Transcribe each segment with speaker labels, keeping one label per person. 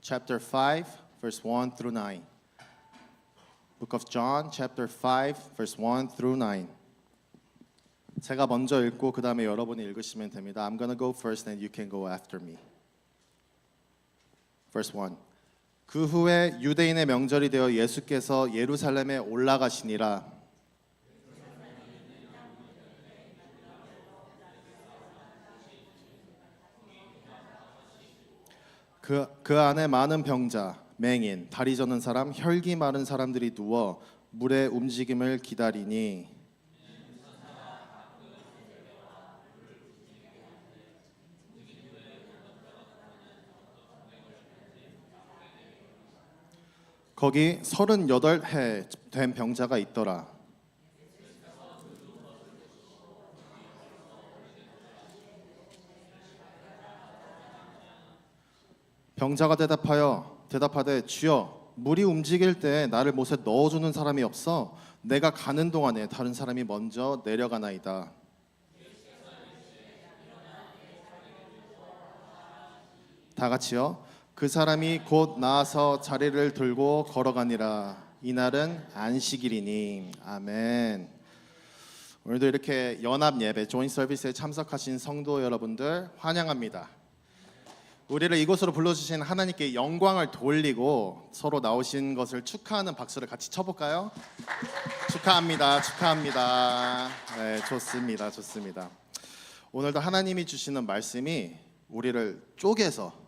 Speaker 1: chapter 5, verse 1 through 9. Book of John, chapter 5, verse 1 through 9. 제가 먼저 읽고 그 다음에 여러분이 읽으시면 됩니다. I'm gonna go first and you can go after me. Verse 1. 그 후에 유대인의 명절이 되어 예수께서 예루살렘에 올라가시니라. 그 안에 많은 병자, 맹인, 다리 저는 사람, 혈기 마른 사람들이 누워 물의 움직임을 기다리니 거기 38해 된 병자가 있더라. 병자가 대답하되 주여 물이 움직일 때 나를 못에 넣어주는 사람이 없어 내가 가는 동안에 다른 사람이 먼저 내려가나이다. 다 같이요. 그 사람이 곧 나아서 자리를 들고 걸어가니라. 이날은 안식일이니. 아멘. 오늘도 이렇게 연합 예배, 조인 서비스에 참석하신 성도 여러분들 환영합니다. 우리를 이곳으로 불러주신 하나님께 영광을 돌리고 서로 나오신 것을 축하하는 박수를 같이 쳐볼까요? 축하합니다. 축하합니다. 네, 좋습니다. 좋습니다. 오늘도 하나님이 주시는 말씀이 우리를 쪼개서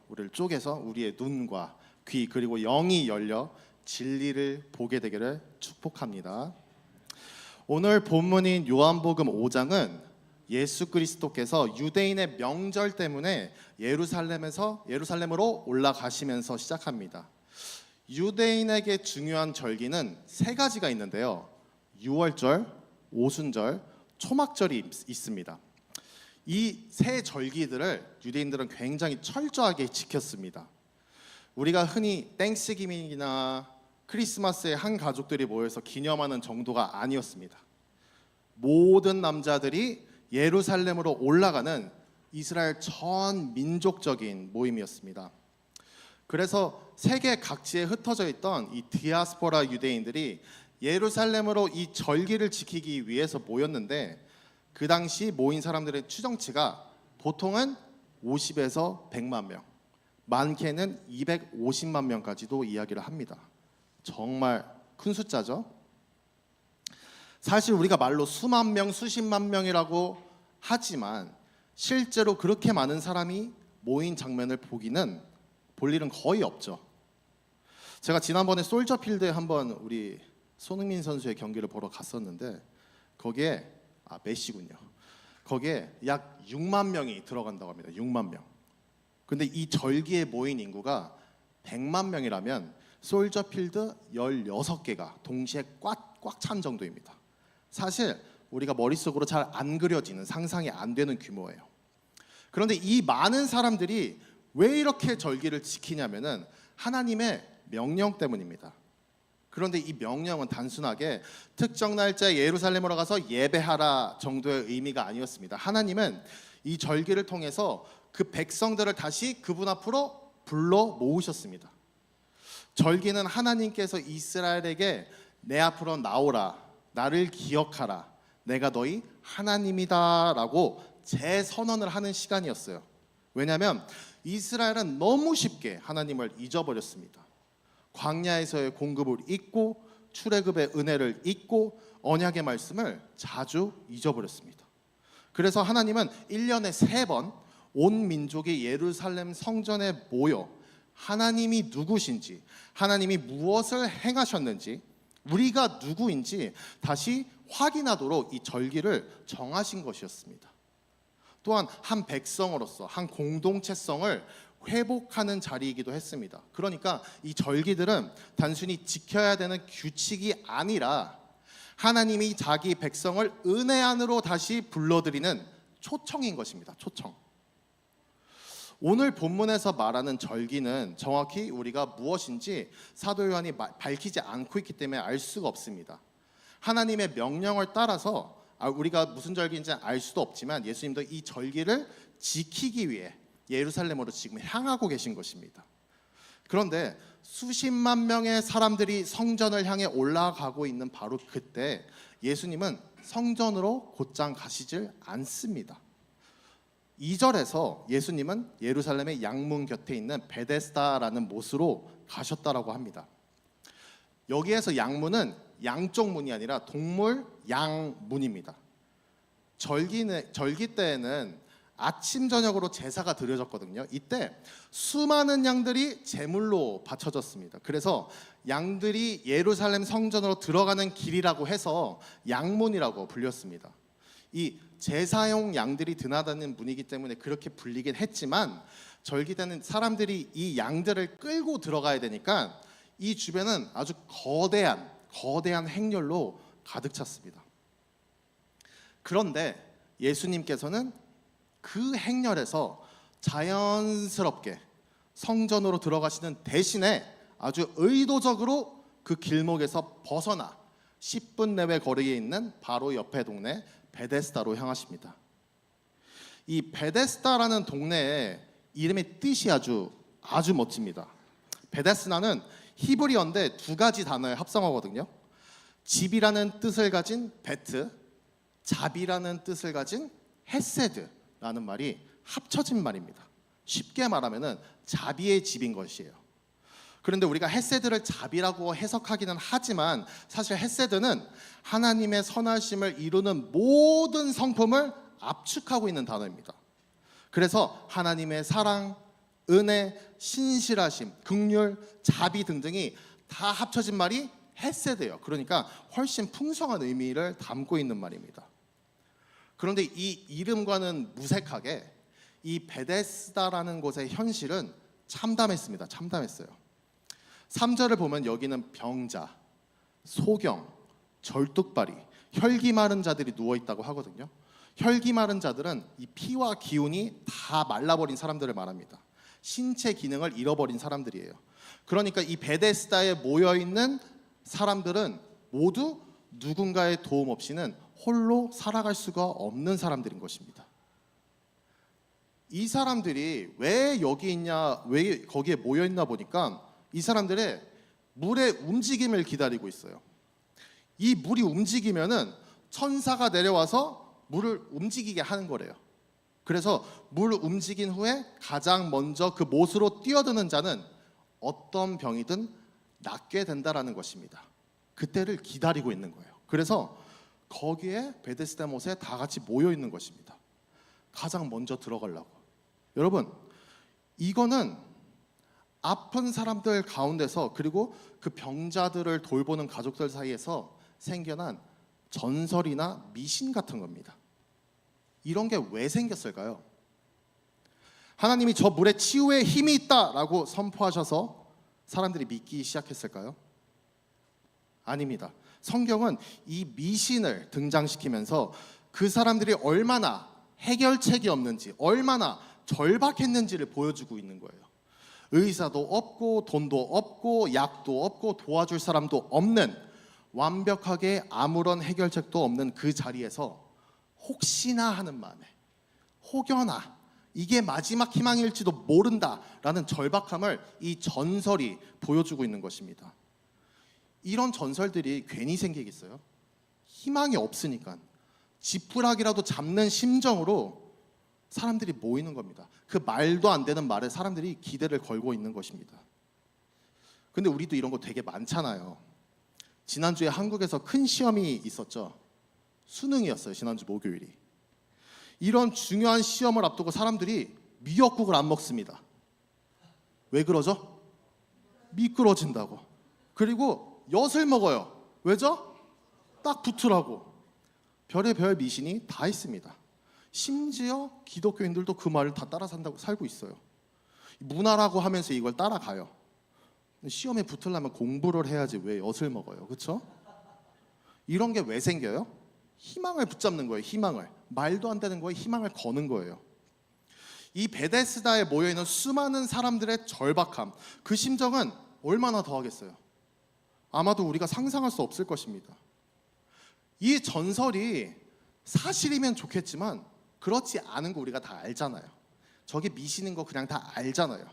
Speaker 1: 우리의 눈과 귀 그리고 영이 열려 진리를 보게 되기를 축복합니다. 오늘 본문인 요한복음 5장은 예수 그리스도께서 유대인의 명절 때문에 예루살렘으로 올라가시면서 시작합니다. 유대인에게 중요한 절기는 세 가지가 있는데요. 유월절, 오순절, 초막절이 있습니다. 이 세 절기들을 유대인들은 굉장히 철저하게 지켰습니다. 우리가 흔히 땡스기빙이나 크리스마스에 한 가족들이 모여서 기념하는 정도가 아니었습니다. 모든 남자들이 예루살렘으로 올라가는 이스라엘 전 민족적인 모임이었습니다. 그래서 세계 각지에 흩어져 있던 이 디아스포라 유대인들이 예루살렘으로 이 절기를 지키기 위해서 모였는데 그 당시 모인 사람들의 추정치가 보통은 50에서 100만 명, 많게는 250만 명까지도 이야기를 합니다. 정말 큰 숫자죠. 사실 우리가 말로 수만 명, 수십만 명이라고 하지만 실제로 그렇게 많은 사람이 모인 장면을 볼 일은 거의 없죠. 제가 지난번에 솔저필드에 한번 우리 손흥민 선수의 경기를 보러 갔었는데 거기에 메시군요. 거기에 약 6만 명이 들어간다고 합니다. 6만 명. 근데 이 절기에 모인 인구가 100만 명이라면 솔저필드 16개가 동시에 꽉 찬 정도입니다. 사실 우리가 머릿속으로 잘 안 그려지는 상상이 안 되는 규모예요. 그런데 이 많은 사람들이 왜 이렇게 절기를 지키냐면은 하나님의 명령 때문입니다. 그런데 이 명령은 단순하게 특정 날짜에 예루살렘으로 가서 예배하라 정도의 의미가 아니었습니다. 하나님은 이 절기를 통해서 그 백성들을 다시 그분 앞으로 불러 모으셨습니다. 절기는 하나님께서 이스라엘에게 내 앞으로 나오라, 나를 기억하라, 내가 너희 하나님이다 라고 재선언을 하는 시간이었어요. 왜냐하면 이스라엘은 너무 쉽게 하나님을 잊어버렸습니다. 광야에서의 공급을 잊고 출애굽의 은혜를 잊고 언약의 말씀을 자주 잊어버렸습니다. 그래서 하나님은 1년에 3번 온 민족이 예루살렘 성전에 모여 하나님이 누구신지, 하나님이 무엇을 행하셨는지, 우리가 누구인지 다시 확인하도록 이 절기를 정하신 것이었습니다. 또한 한 백성으로서 한 공동체성을 회복하는 자리이기도 했습니다. 그러니까 이 절기들은 단순히 지켜야 되는 규칙이 아니라 하나님이 자기 백성을 은혜 안으로 다시 불러들이는 초청인 것입니다. 초청. 오늘 본문에서 말하는 절기는 정확히 우리가 무엇인지 사도 요한이 밝히지 않고 있기 때문에 알 수가 없습니다. 하나님의 명령을 따라서 우리가 무슨 절기인지 알 수도 없지만 예수님도 이 절기를 지키기 위해 예루살렘으로 지금 향하고 계신 것입니다. 그런데 수십만 명의 사람들이 성전을 향해 올라가고 있는 바로 그때 예수님은 성전으로 곧장 가시질 않습니다. 2절에서 예수님은 예루살렘의 양문 곁에 있는 베데스다라는 못으로 가셨다라고 합니다. 여기에서 양문은 양쪽 문이 아니라 동물 양문입니다. 절기 때에는 아침 저녁으로 제사가 드려졌거든요. 이때 수많은 양들이 제물로 바쳐졌습니다. 그래서 양들이 예루살렘 성전으로 들어가는 길이라고 해서 양문이라고 불렸습니다. 이 제사용 양들이 드나드는 문이기 때문에 그렇게 불리긴 했지만 절기 때는 사람들이 이 양들을 끌고 들어가야 되니까 이 주변은 아주 거대한 행렬로 가득 찼습니다. 그런데 예수님께서는 그 행렬에서 자연스럽게 성전으로 들어가시는 대신에 아주 의도적으로 그 길목에서 벗어나 10분 내외 거리에 있는 바로 옆에 동네 베데스다로 향하십니다. 이 베데스다라는 동네의 이름의 뜻이 아주 멋집니다. 베데스다는 히브리어인데 두 가지 단어의 합성어거든요. 집이라는 뜻을 가진 베트, 잡이라는 뜻을 가진 헤세드라는 말이 합쳐진 말입니다. 쉽게 말하면은 자비의 집인 것이에요. 그런데 우리가 헤세드를 자비라고 해석하기는 하지만 사실 헤세드는 하나님의 선하심을 이루는 모든 성품을 압축하고 있는 단어입니다. 그래서 하나님의 사랑, 은혜, 신실하심, 긍휼, 자비 등등이 다 합쳐진 말이 헤세드예요. 그러니까 훨씬 풍성한 의미를 담고 있는 말입니다. 그런데 이 이름과는 무색하게 이 베데스다라는 곳의 현실은 참담했습니다. 참담했어요. 3절을 보면 여기는 병자, 소경, 절뚝발이, 혈기 마른 자들이 누워 있다고 하거든요. 혈기 마른 자들은 이 피와 기운이 다 말라버린 사람들을 말합니다. 신체 기능을 잃어버린 사람들이에요. 그러니까 이 베데스다에 모여 있는 사람들은 모두 누군가의 도움 없이는 홀로 살아갈 수가 없는 사람들인 것입니다. 이 사람들이 왜 여기 있냐, 왜 거기에 모여 있나 보니까 이 사람들의 물의 움직임을 기다리고 있어요. 이 물이 움직이면은 천사가 내려와서 물을 움직이게 하는 거래요. 그래서 물 움직인 후에 가장 먼저 그 못으로 뛰어드는 자는 어떤 병이든 낫게 된다라는 것입니다. 그때를 기다리고 있는 거예요. 그래서 거기에 베데스다 못에 다 같이 모여 있는 것입니다. 가장 먼저 들어가려고. 여러분, 이거는 아픈 사람들 가운데서 그리고 그 병자들을 돌보는 가족들 사이에서 생겨난 전설이나 미신 같은 겁니다. 이런 게 왜 생겼을까요? 하나님이 저 물에 치유의 힘이 있다라고 선포하셔서 사람들이 믿기 시작했을까요? 아닙니다. 성경은 이 미신을 등장시키면서 그 사람들이 얼마나 해결책이 없는지, 얼마나 절박했는지를 보여주고 있는 거예요. 의사도 없고 돈도 없고 약도 없고 도와줄 사람도 없는, 완벽하게 아무런 해결책도 없는 그 자리에서 혹시나 하는 마음에, 혹여나 이게 마지막 희망일지도 모른다라는 절박함을 이 전설이 보여주고 있는 것입니다. 이런 전설들이 괜히 생기겠어요? 희망이 없으니까 지푸라기라도 잡는 심정으로 사람들이 모이는 겁니다. 그 말도 안 되는 말에 사람들이 기대를 걸고 있는 것입니다. 근데 우리도 이런 거 되게 많잖아요. 지난주에 한국에서 큰 시험이 있었죠. 수능이었어요. 지난주 목요일이. 이런 중요한 시험을 앞두고 사람들이 미역국을 안 먹습니다. 왜 그러죠? 미끄러진다고. 그리고 엿을 먹어요. 왜죠? 딱 붙으라고. 별의별 미신이 다 있습니다. 심지어 기독교인들도 그 말을 다 따라 살고 있어요. 문화라고 하면서 이걸 따라가요. 시험에 붙으려면 공부를 해야지 왜 엿을 먹어요? 그렇죠? 이런 게 왜 생겨요? 희망을 붙잡는 거예요. 희망을. 말도 안 되는 거에 희망을 거는 거예요. 이 베데스다에 모여있는 수많은 사람들의 절박함, 그 심정은 얼마나 더하겠어요? 아마도 우리가 상상할 수 없을 것입니다. 이 전설이 사실이면 좋겠지만 그렇지 않은 거 우리가 다 알잖아요. 저게 미신인 거 그냥 다 알잖아요.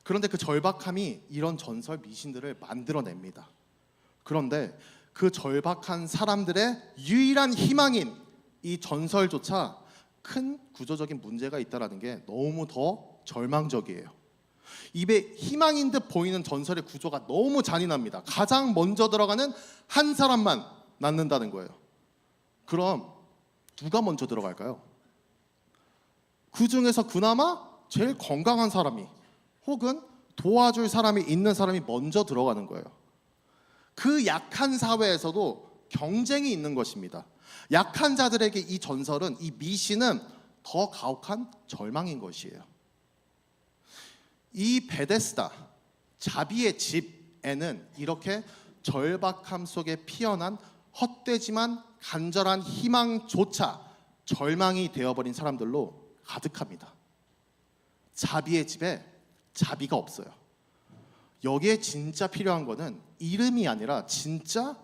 Speaker 1: 그런데 그 절박함이 이런 전설 미신들을 만들어냅니다. 그런데 그 절박한 사람들의 유일한 희망인 이 전설조차 큰 구조적인 문제가 있다는 게 너무 더 절망적이에요. 입에 희망인 듯 보이는 전설의 구조가 너무 잔인합니다. 가장 먼저 들어가는 한 사람만 낳는다는 거예요. 그럼 누가 먼저 들어갈까요? 그 중에서 그나마 제일 건강한 사람이 혹은 도와줄 사람이 있는 사람이 먼저 들어가는 거예요. 그 약한 사회에서도 경쟁이 있는 것입니다. 약한 자들에게 이 전설은, 이 미신은 더 가혹한 절망인 것이에요. 이 베데스다, 자비의 집에는 이렇게 절박함 속에 피어난 헛되지만 간절한 희망조차 절망이 되어버린 사람들로 가득합니다. 자비의 집에 자비가 없어요. 여기에 진짜 필요한 거는 이름이 아니라 진짜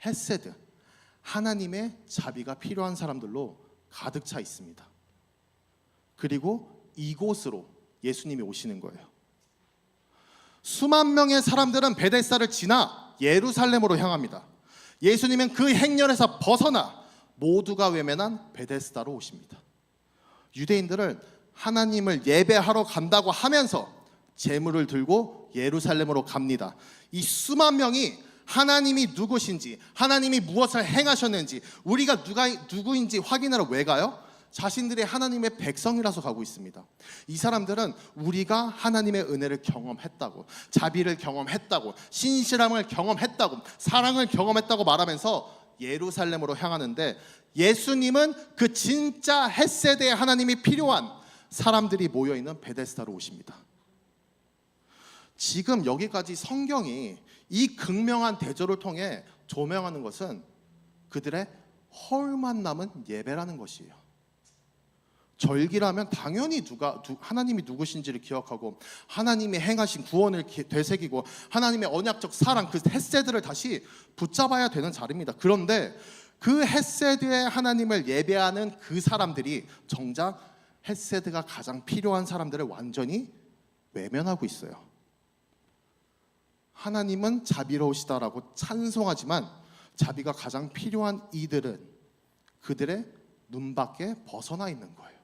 Speaker 1: 헤세드, 하나님의 자비가 필요한 사람들로 가득 차 있습니다. 그리고 이곳으로 예수님이 오시는 거예요. 수만 명의 사람들은 베데스다를 지나 예루살렘으로 향합니다. 예수님은 그 행렬에서 벗어나 모두가 외면한 베데스다로 오십니다. 유대인들은 하나님을 예배하러 간다고 하면서 제물을 들고 예루살렘으로 갑니다. 이 수만 명이 하나님이 누구신지, 하나님이 무엇을 행하셨는지, 우리가 누구인지 확인하러 왜 가요? 자신들이 하나님의 백성이라서 가고 있습니다. 이 사람들은 우리가 하나님의 은혜를 경험했다고, 자비를 경험했다고, 신실함을 경험했다고, 사랑을 경험했다고 말하면서 예루살렘으로 향하는데, 예수님은 그 진짜 헷세대의 하나님이 필요한 사람들이 모여있는 베데스다로 오십니다. 지금 여기까지 성경이 이 극명한 대조를 통해 조명하는 것은 그들의 허울만 남은 예배라는 것이에요. 절기라면 당연히 하나님이 누구신지를 기억하고 하나님이 행하신 구원을 되새기고 하나님의 언약적 사랑, 그 헷세드를 다시 붙잡아야 되는 자리입니다. 그런데 그 헷세드의 하나님을 예배하는 그 사람들이 정작 헷세드가 가장 필요한 사람들을 완전히 외면하고 있어요. 하나님은 자비로우시다라고 찬송하지만 자비가 가장 필요한 이들은 그들의 눈밖에 벗어나 있는 거예요.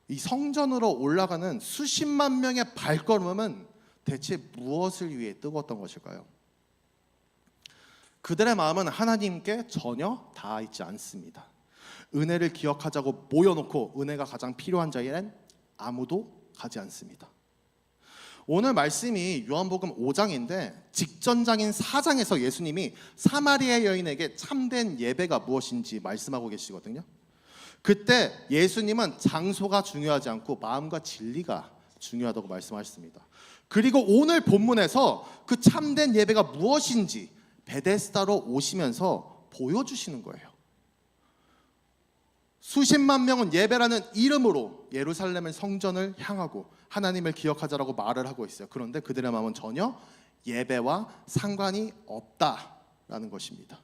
Speaker 1: 이 성전으로 올라가는 수십만 명의 발걸음은 대체 무엇을 위해 뜨거웠던 것일까요? 그들의 마음은 하나님께 전혀 닿아 있지 않습니다. 은혜를 기억하자고 모여놓고 은혜가 가장 필요한 자리엔 아무도 가지 않습니다. 오늘 말씀이 요한복음 5장인데 직전장인 4장에서 예수님이 사마리아 여인에게 참된 예배가 무엇인지 말씀하고 계시거든요. 그때 예수님은 장소가 중요하지 않고 마음과 진리가 중요하다고 말씀하셨습니다. 그리고 오늘 본문에서 그 참된 예배가 무엇인지 베데스다로 오시면서 보여주시는 거예요. 수십만 명은 예배라는 이름으로 예루살렘의 성전을 향하고 하나님을 기억하자라고 말을 하고 있어요. 그런데 그들의 마음은 전혀 예배와 상관이 없다라는 것입니다.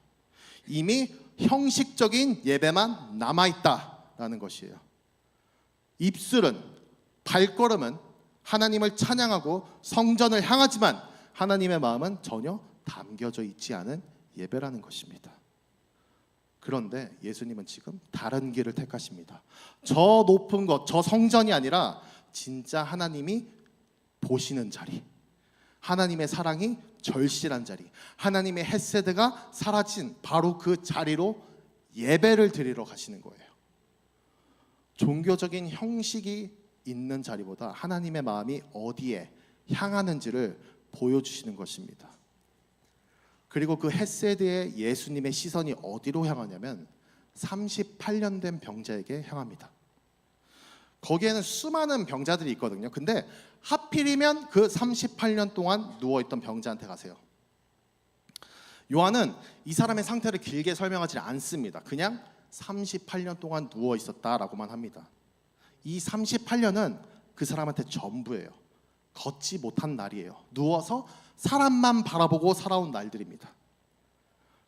Speaker 1: 이미 형식적인 예배만 남아있다라는 것이에요. 입술은, 발걸음은 하나님을 찬양하고 성전을 향하지만 하나님의 마음은 전혀 담겨져 있지 않은 예배라는 것입니다. 그런데 예수님은 지금 다른 길을 택하십니다. 저 높은 것, 저 성전이 아니라 진짜 하나님이 보시는 자리, 하나님의 사랑이 절실한 자리, 하나님의 헷세드가 사라진 바로 그 자리로 예배를 드리러 가시는 거예요. 종교적인 형식이 있는 자리보다 하나님의 마음이 어디에 향하는지를 보여주시는 것입니다. 그리고 그 헷세드의 예수님의 시선이 어디로 향하냐면 38년 된 병자에게 향합니다. 거기에는 수많은 병자들이 있거든요. 근데 하필이면 그 38년 동안 누워있던 병자한테 가세요. 요한은 이 사람의 상태를 길게 설명하지 않습니다. 그냥 38년 동안 누워있었다라고만 합니다. 이 38년은 그 사람한테 전부예요. 걷지 못한 날이에요. 누워서 사람만 바라보고 살아온 날들입니다.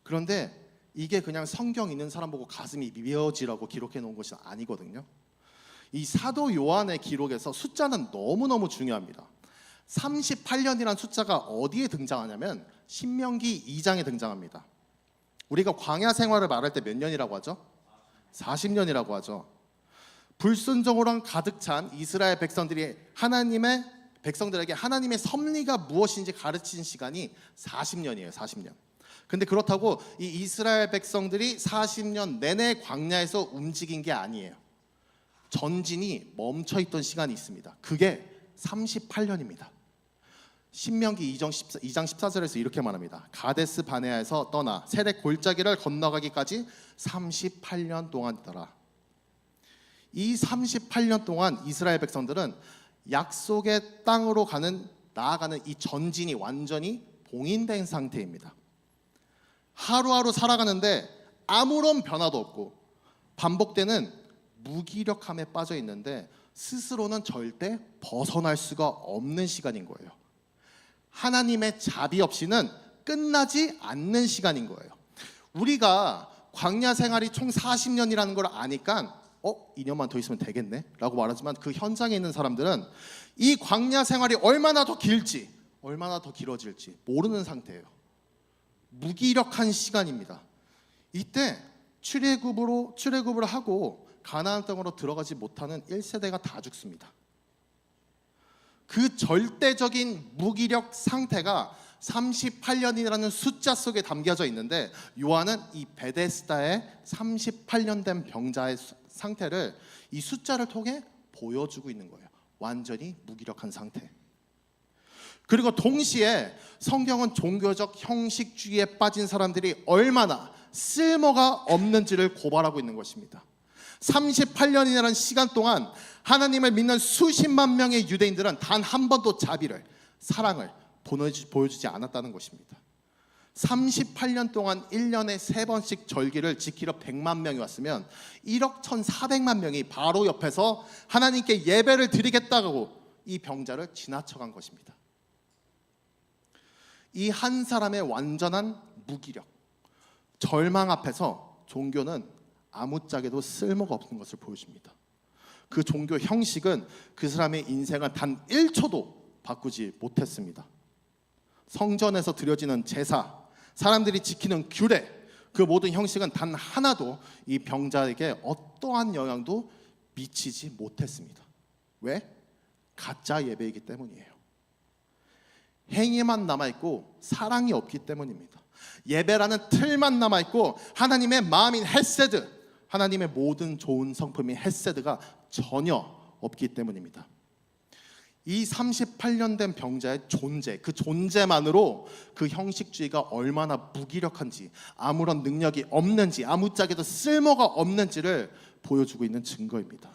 Speaker 1: 그런데 이게 그냥 성경 있는 사람 보고 가슴이 미어지라고 기록해 놓은 것이 아니거든요. 이 사도 요한의 기록에서 숫자는 너무너무 중요합니다. 38년이라는 숫자가 어디에 등장하냐면 신명기 2장에 등장합니다. 우리가 광야 생활을 말할 때 몇 년이라고 하죠? 40년이라고 하죠. 불순종으로 가득 찬 이스라엘 백성들이 하나님의 백성들에게 하나님의 섭리가 무엇인지 가르친 시간이 40년이에요. 40년. 근데 그렇다고 이 이스라엘 백성들이 40년 내내 광야에서 움직인 게 아니에요. 전진이 멈춰 있던 시간이 있습니다. 그게 38년입니다. 신명기 2장 14절에서 이렇게 말합니다. 가데스 바네아에서 떠나 세렉 골짜기를 건너가기까지 38년 동안이더라. 이 38년 동안 이스라엘 백성들은 약속의 땅으로 나아가는 이 전진이 완전히 봉인된 상태입니다. 하루하루 살아가는데 아무런 변화도 없고 반복되는 무기력함에 빠져 있는데 스스로는 절대 벗어날 수가 없는 시간인 거예요. 하나님의 자비 없이는 끝나지 않는 시간인 거예요. 우리가 광야 생활이 총 40년이라는 걸 아니까 2년만 더 있으면 되겠네 라고 말하지만 그 현장에 있는 사람들은 이 광야 생활이 얼마나 더 길지 얼마나 더 길어질지 모르는 상태예요. 무기력한 시간입니다. 이때 출애굽을 하고 가나안 땅으로 들어가지 못하는 1세대가 다 죽습니다. 그 절대적인 무기력 상태가 38년이라는 숫자 속에 담겨져 있는데 요한은 이 베데스다의 38년 된 병자의 상태를 이 숫자를 통해 보여주고 있는 거예요. 완전히 무기력한 상태. 그리고 동시에 성경은 종교적 형식주의에 빠진 사람들이 얼마나 쓸모가 없는지를 고발하고 있는 것입니다. 38년이라는 시간 동안 하나님을 믿는 수십만 명의 유대인들은 단 한 번도 자비를, 사랑을 보여주지 않았다는 것입니다. 38년 동안 1년에 3번씩 절기를 지키러 100만 명이 왔으면 1억 1,400만 명이 바로 옆에서 하나님께 예배를 드리겠다고 이 병자를 지나쳐간 것입니다. 이 한 사람의 완전한 무기력, 절망 앞에서 종교는 아무짝에도 쓸모가 없는 것을 보여줍니다. 그 종교 형식은 그 사람의 인생을 단 1초도 바꾸지 못했습니다. 성전에서 드려지는 제사, 사람들이 지키는 규례, 그 모든 형식은 단 하나도 이 병자에게 어떠한 영향도 미치지 못했습니다. 왜? 가짜 예배이기 때문이에요. 행위만 남아있고 사랑이 없기 때문입니다. 예배라는 틀만 남아있고 하나님의 마음인 헤세드, 하나님의 모든 좋은 성품인 헤세드가 전혀 없기 때문입니다. 이 38년 된 병자의 존재, 그 존재만으로 그 형식주의가 얼마나 무기력한지, 아무런 능력이 없는지, 아무짝에도 쓸모가 없는지를 보여주고 있는 증거입니다.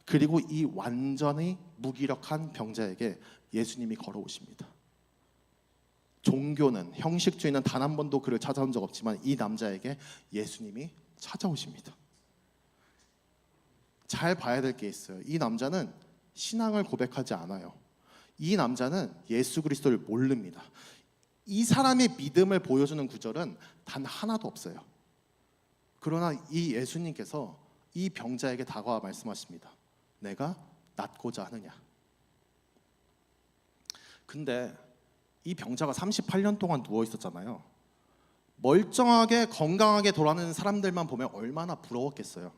Speaker 1: 그리고 이 완전히 무기력한 병자에게 예수님이 걸어오십니다. 종교는, 형식주의는 단 한 번도 그를 찾아온 적 없지만 이 남자에게 예수님이 찾아오십니다. 잘 봐야 될 게 있어요. 이 남자는 신앙을 고백하지 않아요. 이 남자는 예수 그리스도를 모릅니다. 이 사람의 믿음을 보여주는 구절은 단 하나도 없어요. 그러나 이 예수님께서 이 병자에게 다가와 말씀하십니다. 내가 낫고자 하느냐. 근데 이 병자가 38년 동안 누워 있었잖아요. 멀쩡하게 건강하게 돌아가는 사람들만 보면 얼마나 부러웠겠어요.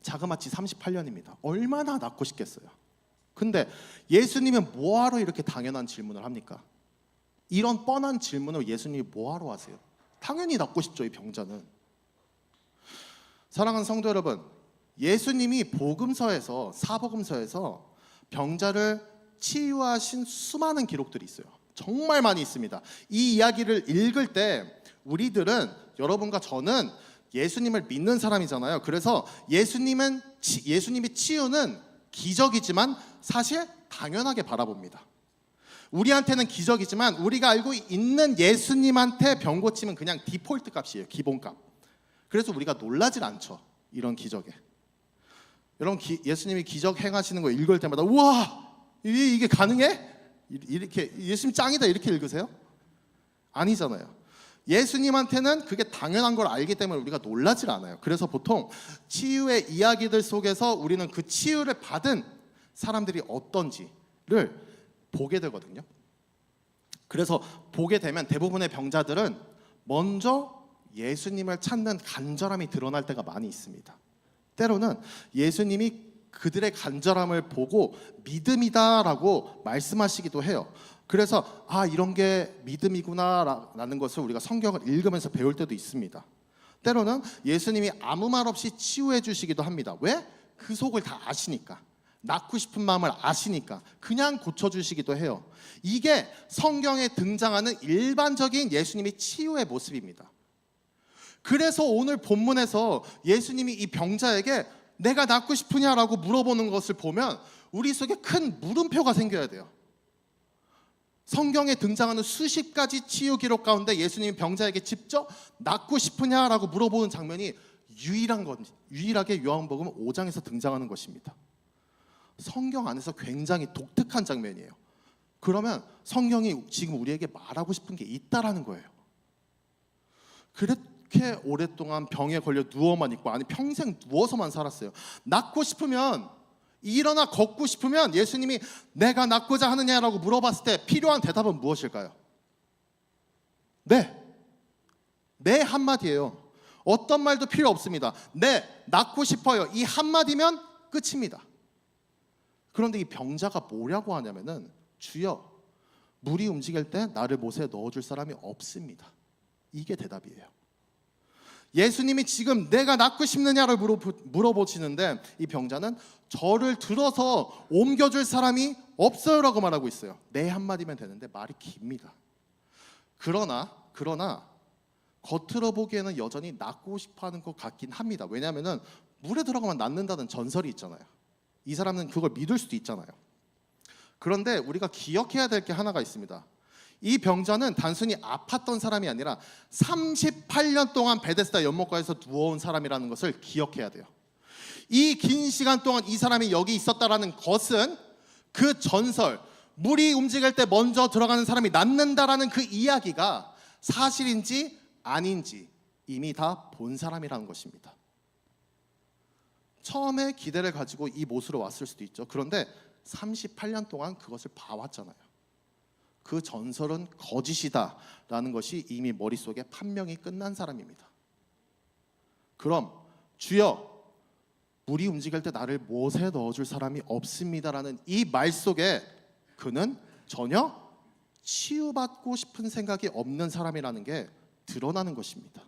Speaker 1: 자그마치 38년입니다. 얼마나 낫고 싶겠어요. 근데 예수님은 뭐하러 이렇게 당연한 질문을 합니까? 이런 뻔한 질문을 예수님이 뭐하러 하세요? 당연히 낫고 싶죠, 이 병자는. 사랑하는 성도 여러분, 예수님이 복음서에서, 사복음서에서 병자를 치유하신 수많은 기록들이 있어요. 정말 많이 있습니다. 이 이야기를 읽을 때 우리들은, 여러분과 저는 예수님을 믿는 사람이잖아요. 그래서 예수님이 치유는 기적이지만 사실 당연하게 바라봅니다. 우리한테는 기적이지만 우리가 알고 있는 예수님한테 병 고침은 그냥 디폴트 값이에요. 기본값. 그래서 우리가 놀라질 않죠, 이런 기적에. 여러분, 예수님이 기적 행하시는 거 읽을 때마다 우와, 이게 가능해? 이렇게 예수님 짱이다 이렇게 읽으세요? 아니잖아요. 예수님한테는 그게 당연한 걸 알기 때문에 우리가 놀라질 않아요. 그래서 보통 치유의 이야기들 속에서 우리는 그 치유를 받은 사람들이 어떤지를 보게 되거든요. 그래서 보게 되면 대부분의 병자들은 먼저 예수님을 찾는 간절함이 드러날 때가 많이 있습니다. 때로는 예수님이 그들의 간절함을 보고 믿음이다라고 말씀하시기도 해요. 그래서 이런 게 믿음이구나라는 것을 우리가 성경을 읽으면서 배울 때도 있습니다. 때로는 예수님이 아무 말 없이 치유해 주시기도 합니다. 왜? 그 속을 다 아시니까. 낫고 싶은 마음을 아시니까 그냥 고쳐주시기도 해요. 이게 성경에 등장하는 일반적인 예수님의 치유의 모습입니다. 그래서 오늘 본문에서 예수님이 이 병자에게 내가 낫고 싶으냐라고 물어보는 것을 보면 우리 속에 큰 물음표가 생겨야 돼요. 성경에 등장하는 수십 가지 치유 기록 가운데 예수님이 병자에게 직접 낫고 싶으냐라고 물어보는 장면이 유일하게 요한복음 5장에서 등장하는 것입니다. 성경 안에서 굉장히 독특한 장면이에요. 그러면 성경이 지금 우리에게 말하고 싶은 게 있다라는 거예요. 그렇게 오랫동안 병에 걸려 누워만 있고, 아니 평생 누워서만 살았어요. 낫고 싶으면, 일어나 걷고 싶으면 예수님이 내가 낫고자 하느냐라고 물어봤을 때 필요한 대답은 무엇일까요? 네 한마디예요. 어떤 말도 필요 없습니다. 네, 낫고 싶어요. 이 한마디면 끝입니다. 그런데 이 병자가 뭐라고 하냐면은, 주여, 물이 움직일 때 나를 못에 넣어줄 사람이 없습니다. 이게 대답이에요. 예수님이 지금 내가 낫고 싶느냐를 물어보시는데 이 병자는 저를 들어서 옮겨줄 사람이 없어요라고 말하고 있어요. 네 한마디면 되는데 말이 깁니다. 그러나 겉으로 보기에는 여전히 낫고 싶어하는 것 같긴 합니다. 왜냐하면 물에 들어가면 낫는다는 전설이 있잖아요. 이 사람은 그걸 믿을 수도 있잖아요. 그런데 우리가 기억해야 될 게 하나가 있습니다. 이 병자는 단순히 아팠던 사람이 아니라 38년 동안 베데스다 연못가에서 누워온 사람이라는 것을 기억해야 돼요. 이 긴 시간 동안 이 사람이 여기 있었다라는 것은 그 전설, 물이 움직일 때 먼저 들어가는 사람이 낫는다라는 그 이야기가 사실인지 아닌지 이미 다 본 사람이라는 것입니다. 처음에 기대를 가지고 이 못으로 왔을 수도 있죠. 그런데 38년 동안 그것을 봐왔잖아요. 그 전설은 거짓이다라는 것이 이미 머릿속에 판명이 끝난 사람입니다. 그럼 주여, 물이 움직일 때 나를 못에 넣어줄 사람이 없습니다라는 이 말 속에 그는 전혀 치유받고 싶은 생각이 없는 사람이라는 게 드러나는 것입니다.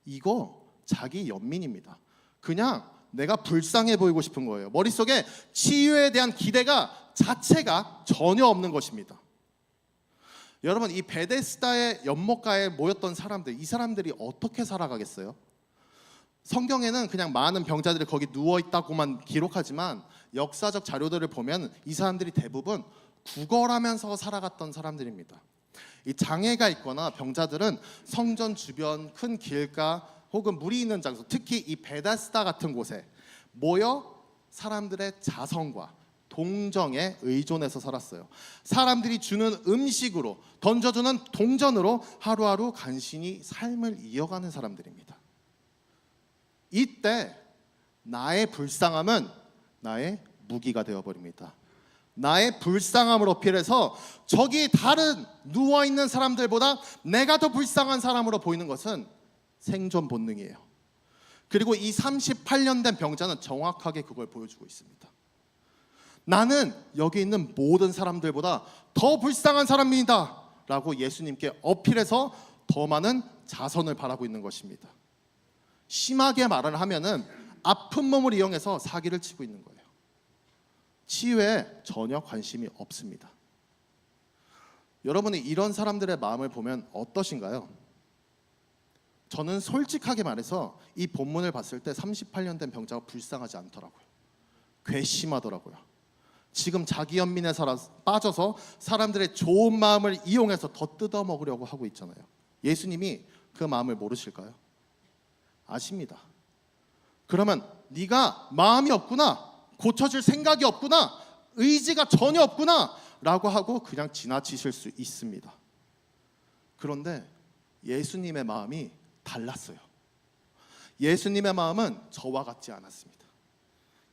Speaker 1: 이거 자기 연민입니다. 그냥 내가 불쌍해 보이고 싶은 거예요. 머릿속에 치유에 대한 기대가 자체가 전혀 없는 것입니다. 여러분, 이 베데스다의 연못가에 모였던 사람들, 이 사람들이 어떻게 살아가겠어요? 성경에는 그냥 많은 병자들이 거기 누워있다고만 기록하지만 역사적 자료들을 보면 이 사람들이 대부분 구걸하면서 살아갔던 사람들입니다. 이 장애가 있거나 병자들은 성전 주변 큰 길가 혹은 물이 있는 장소, 특히 이 베데스다 같은 곳에 모여 사람들의 자성과 동정에 의존해서 살았어요. 사람들이 주는 음식으로, 던져주는 동전으로 하루하루 간신히 삶을 이어가는 사람들입니다. 이때 나의 불쌍함은 나의 무기가 되어버립니다. 나의 불쌍함을 어필해서 저기 다른 누워있는 사람들보다 내가 더 불쌍한 사람으로 보이는 것은 생존 본능이에요. 그리고 이 38년 된 병자는 정확하게 그걸 보여주고 있습니다. 나는 여기 있는 모든 사람들보다 더 불쌍한 사람입니다 라고 예수님께 어필해서 더 많은 자선을 바라고 있는 것입니다. 심하게 말을 하면은 아픈 몸을 이용해서 사기를 치고 있는 거예요. 치유에 전혀 관심이 없습니다. 여러분이 이런 사람들의 마음을 보면 어떠신가요? 저는 솔직하게 말해서 이 본문을 봤을 때 38년 된 병자가 불쌍하지 않더라고요. 괘씸하더라고요. 지금 자기 연민에 빠져서 사람들의 좋은 마음을 이용해서 더 뜯어먹으려고 하고 있잖아요. 예수님이 그 마음을 모르실까요? 아십니다. 그러면 네가 마음이 없구나, 고쳐질 생각이 없구나, 의지가 전혀 없구나 라고 하고 그냥 지나치실 수 있습니다. 그런데 예수님의 마음이 달랐어요. 예수님의 마음은 저와 같지 않았습니다.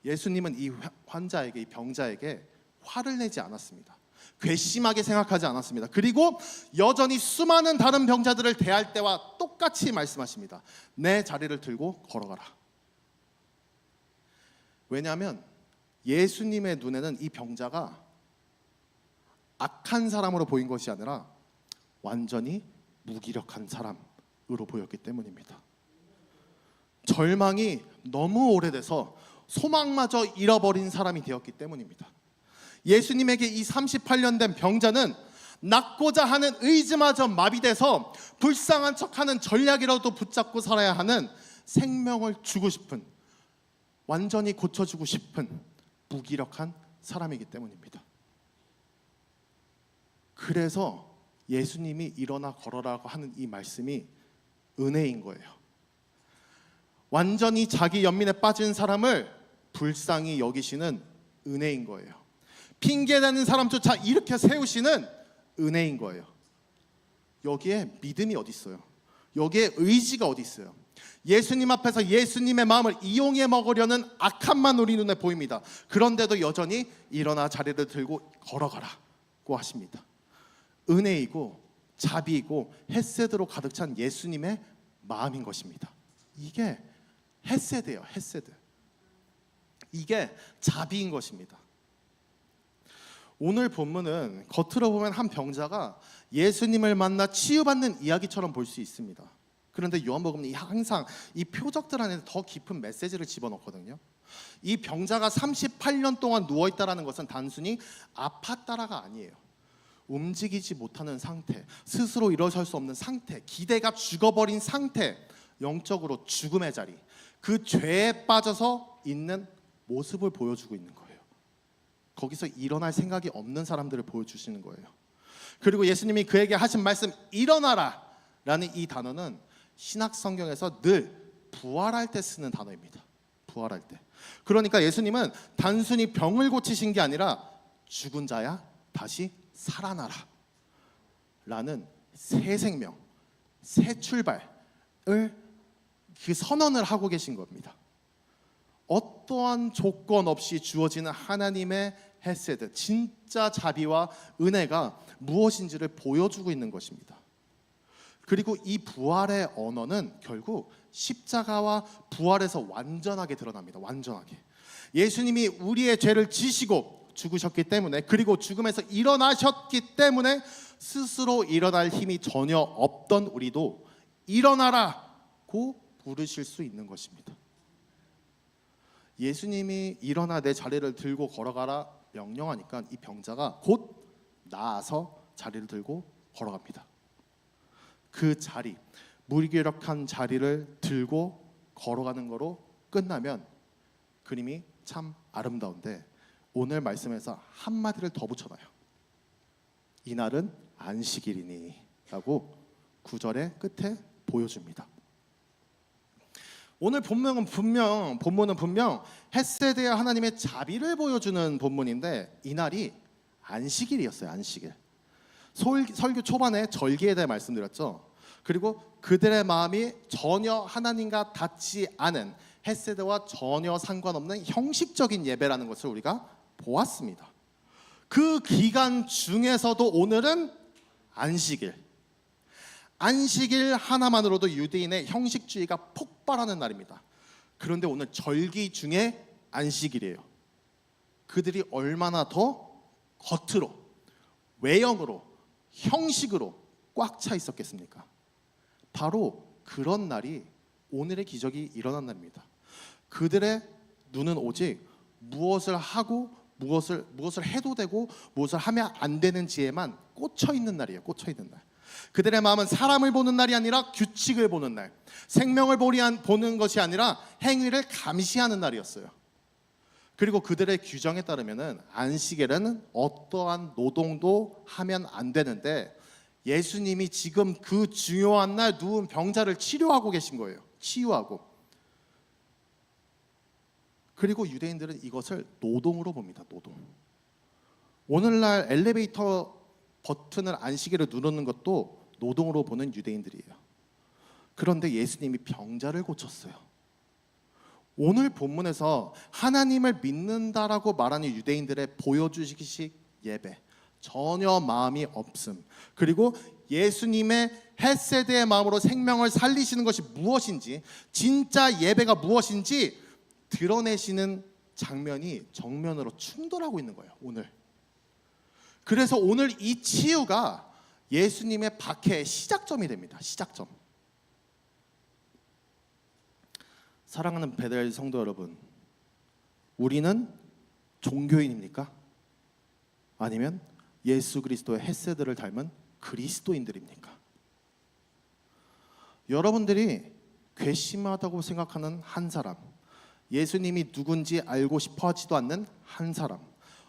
Speaker 1: 예수님은 이 환자에게, 이 병자에게 화를 내지 않았습니다. 괘씸하게 생각하지 않았습니다. 그리고 여전히 수많은 다른 병자들을 대할 때와 똑같이 말씀하십니다. 내 자리를 들고 걸어가라. 왜냐하면 예수님의 눈에는 이 병자가 악한 사람으로 보인 것이 아니라 완전히 무기력한 사람으로 보였기 때문입니다. 절망이 너무 오래돼서 소망마저 잃어버린 사람이 되었기 때문입니다. 예수님에게 이 38년 된 병자는 낫고자 하는 의지마저 마비돼서 불쌍한 척하는 전략이라도 붙잡고 살아야 하는, 생명을 주고 싶은, 완전히 고쳐주고 싶은 무기력한 사람이기 때문입니다. 그래서 예수님이 일어나 걸어라고 하는 이 말씀이 은혜인 거예요. 완전히 자기 연민에 빠진 사람을 불쌍히 여기시는 은혜인 거예요. 핑계대는 사람조차 일으켜 세우시는 은혜인 거예요. 여기에 믿음이 어디 있어요? 여기에 의지가 어디 있어요? 예수님 앞에서 예수님의 마음을 이용해 먹으려는 악함만 우리 눈에 보입니다. 그런데도 여전히 일어나 자리를 들고 걸어가라고 하십니다. 은혜이고 자비이고 헤세드로 가득 찬 예수님의 마음인 것입니다. 이게 헤세드예요. 헤세드. 이게 자비인 것입니다. 오늘 본문은 겉으로 보면 한 병자가 예수님을 만나 치유받는 이야기처럼 볼 수 있습니다. 그런데 요한복음은 항상 이 표적들 안에 더 깊은 메시지를 집어넣거든요. 이 병자가 38년 동안 누워있다는 것은 단순히 아팠다라가 아니에요. 움직이지 못하는 상태, 스스로 일어설 수 없는 상태, 기대가 죽어버린 상태, 영적으로 죽음의 자리, 그 죄에 빠져서 있는 모습을 보여주고 있는 거예요. 거기서 일어날 생각이 없는 사람들을 보여주시는 거예요. 그리고 예수님이 그에게 하신 말씀, 일어나라 라는 이 단어는 신약 성경에서 늘 부활할 때 쓰는 단어입니다. 부활할 때. 그러니까 예수님은 단순히 병을 고치신 게 아니라 죽은 자야 다시 살아나라 라는 새 생명, 새 출발을 그 선언을 하고 계신 겁니다. 어떠한 조건 없이 주어지는 하나님의 헤세드, 진짜 자비와 은혜가 무엇인지를 보여주고 있는 것입니다. 그리고 이 부활의 언어는 결국 십자가와 부활에서 완전하게 드러납니다. 완전하게. 예수님이 우리의 죄를 지시고 죽으셨기 때문에, 그리고 죽음에서 일어나셨기 때문에 스스로 일어날 힘이 전혀 없던 우리도 일어나라고 부르실 수 있는 것입니다. 예수님이 일어나 내 자리를 들고 걸어가라 명령하니까 이 병자가 곧 나아서 자리를 들고 걸어갑니다. 그 자리, 무기력한 자리를 들고 걸어가는 거로 끝나면 그림이 참 아름다운데, 오늘 말씀에서 한마디를 더 붙여놔요. 이날은 안식일이니 라고 9절의 끝에 보여줍니다. 오늘 본문은 분명 헤세드의 하나님의 자비를 보여주는 본문인데, 이날이 안식일이었어요. 안식일. 설교 초반에 절기에 대해 말씀드렸죠. 그리고 그들의 마음이 전혀 하나님과 닿지 않은, 헤세드와 전혀 상관없는 형식적인 예배라는 것을 우리가 보았습니다. 그 기간 중에서도 오늘은 안식일. 안식일 하나만으로도 유대인의 형식주의가 폭발하는 날입니다. 그런데 오늘 절기 중에 안식일이에요. 그들이 얼마나 더 겉으로, 외형으로, 형식으로 꽉 차 있었겠습니까? 바로 그런 날이 오늘의 기적이 일어난 날입니다. 그들의 눈은 오직 무엇을 하고 무엇을 해도 되고 무엇을 하면 안 되는지에만 꽂혀 있는 날이에요. 꽂혀 있는 날. 그들의 마음은 사람을 보는 날이 아니라 규칙을 보는 날, 생명을 보는 것이 아니라 행위를 감시하는 날이었어요. 그리고 그들의 규정에 따르면은 안식일에는 어떠한 노동도 하면 안 되는데, 예수님이 지금 그 중요한 날 누운 병자를 치료하고 계신 거예요. 치유하고. 그리고 유대인들은 이것을 노동으로 봅니다. 노동. 오늘날 엘리베이터 버튼을 안식일에 누르는 것도 노동으로 보는 유대인들이에요. 그런데 예수님이 병자를 고쳤어요. 오늘 본문에서 하나님을 믿는다라고 말하는 유대인들의 보여주기식 예배, 전혀 마음이 없음, 그리고 예수님의 헷세드의 마음으로 생명을 살리시는 것이 무엇인지, 진짜 예배가 무엇인지 드러내시는 장면이 정면으로 충돌하고 있는 거예요, 오늘. 그래서 오늘 이 치유가 예수님의 박해의 시작점이 됩니다. 시작점. 사랑하는 베델 성도 여러분, 우리는 종교인입니까? 아니면 예수 그리스도의 헷세드를 닮은 그리스도인들입니까? 여러분들이 괘씸하다고 생각하는 한 사람, 예수님이 누군지 알고 싶어 하지도 않는 한 사람,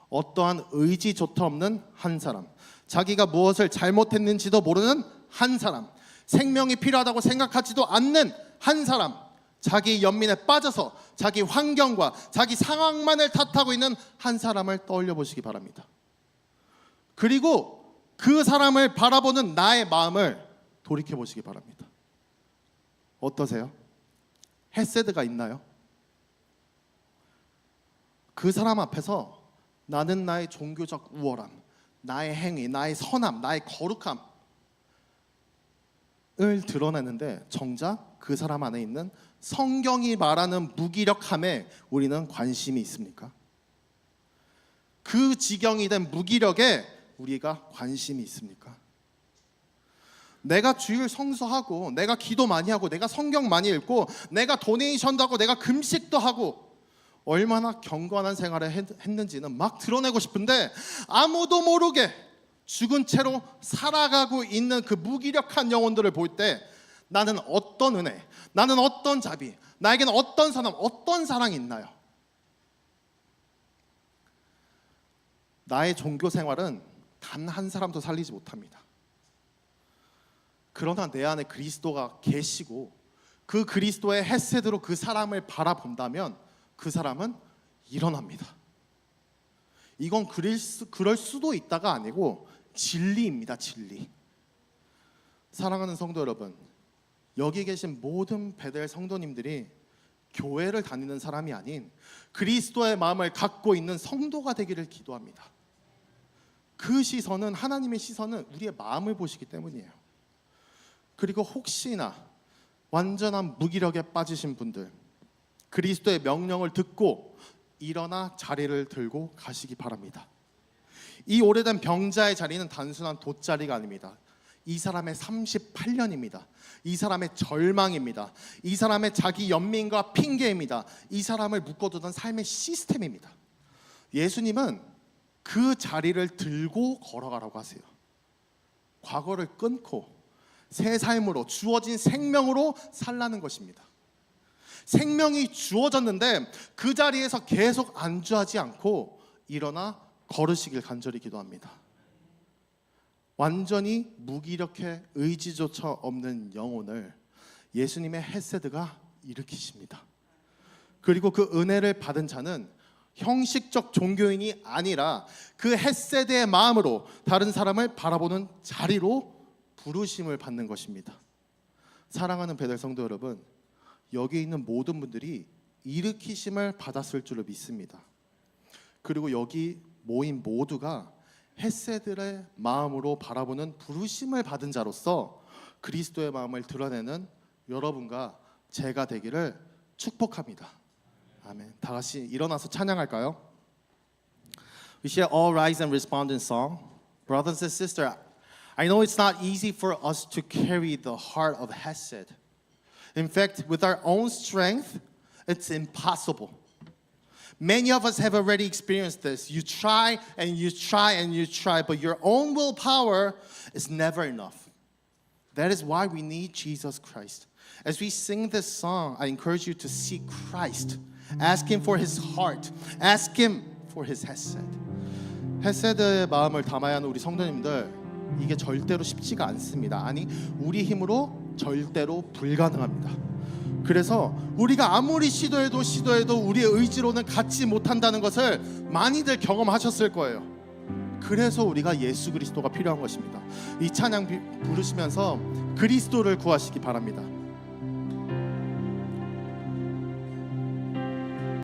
Speaker 1: 어떠한 의지조차 없는 한 사람, 자기가 무엇을 잘못했는지도 모르는 한 사람, 생명이 필요하다고 생각하지도 않는 한 사람, 자기 연민에 빠져서 자기 환경과 자기 상황만을 탓하고 있는 한 사람을 떠올려 보시기 바랍니다. 그리고 그 사람을 바라보는 나의 마음을 돌이켜 보시기 바랍니다. 어떠세요? 헷세드가 있나요? 그 사람 앞에서 나는 나의 종교적 우월함, 나의 행위, 나의 선함, 나의 거룩함을 드러내는데 정작 그 사람 안에 있는 성경이 말하는 무기력함에 우리는 관심이 있습니까? 그 지경이 된 무기력에 우리가 관심이 있습니까? 내가 주일 성수하고, 내가 기도 많이 하고, 내가 성경 많이 읽고, 내가 도네이션도 하고, 내가 금식도 하고, 얼마나 경건한 생활을 했는지는 막 드러내고 싶은데 아무도 모르게 죽은 채로 살아가고 있는 그 무기력한 영혼들을 볼 때 나는 어떤 은혜, 나는 어떤 자비, 나에게는 어떤 사람, 어떤 사랑이 있나요? 나의 종교 생활은 단 한 사람도 살리지 못합니다. 그러나 내 안에 그리스도가 계시고 그 그리스도의 헷세드로 그 사람을 바라본다면 그 사람은 일어납니다. 이건 그럴 수도 있다가 아니고 진리입니다. 진리. 사랑하는 성도 여러분, 여기 계신 모든 베델 성도님들이 교회를 다니는 사람이 아닌 그리스도의 마음을 갖고 있는 성도가 되기를 기도합니다. 그 시선은, 하나님의 시선은 우리의 마음을 보시기 때문이에요. 그리고 혹시나 완전한 무기력에 빠지신 분들, 그리스도의 명령을 듣고 일어나 자리를 들고 가시기 바랍니다. 이 오래된 병자의 자리는 단순한 돗자리가 아닙니다. 이 사람의 38년입니다. 이 사람의 절망입니다. 이 사람의 자기 연민과 핑계입니다. 이 사람을 묶어두던 삶의 시스템입니다. 예수님은 그 자리를 들고 걸어가라고 하세요. 과거를 끊고 새 삶으로, 주어진 생명으로 살라는 것입니다. 생명이 주어졌는데 그 자리에서 계속 안주하지 않고 일어나 걸으시길 간절히 기도합니다. 완전히 무기력해 의지조차 없는 영혼을 예수님의 헷세드가 일으키십니다. 그리고 그 은혜를 받은 자는 형식적 종교인이 아니라 그 헷세드의 마음으로 다른 사람을 바라보는 자리로 부르심을 받는 것입니다. 사랑하는 베델 성도 여러분, 여기 있는 모든 분들이 일으키심을 받았을 줄로 믿습니다. 그리고 여기 모인 모두가 헷세드의 마음으로 바라보는 부르심을 받은 자로서 그리스도의 마음을 드러내는 여러분과 제가 되기를 축복합니다. 아멘. 다 같이 일어나서 찬양할까요? We shall all rise and respond in song. Brothers and sisters, I know it's not easy for us to carry the heart of Hesed. In fact, with our own strength, it's impossible. Many of us have already experienced this. You try and you try and you try, but your own willpower is never enough. That is why we need Jesus Christ. As we sing this song, I encourage you to seek Christ. Ask Him for His heart. Ask Him for His Hesed. 헷세드의 마음을 담아야 하는 우리 성도님들, 이게 절대로 쉽지가 않습니다. 아니, 우리 힘으로 절대로 불가능합니다. 그래서 우리가 아무리 시도해도 우리의 의지로는 갖지 못한다는 것을 많이들 경험하셨을 거예요. 그래서 우리가 예수 그리스도가 필요한 것입니다. 이 찬양 부르시면서 그리스도를 구하시기 바랍니다.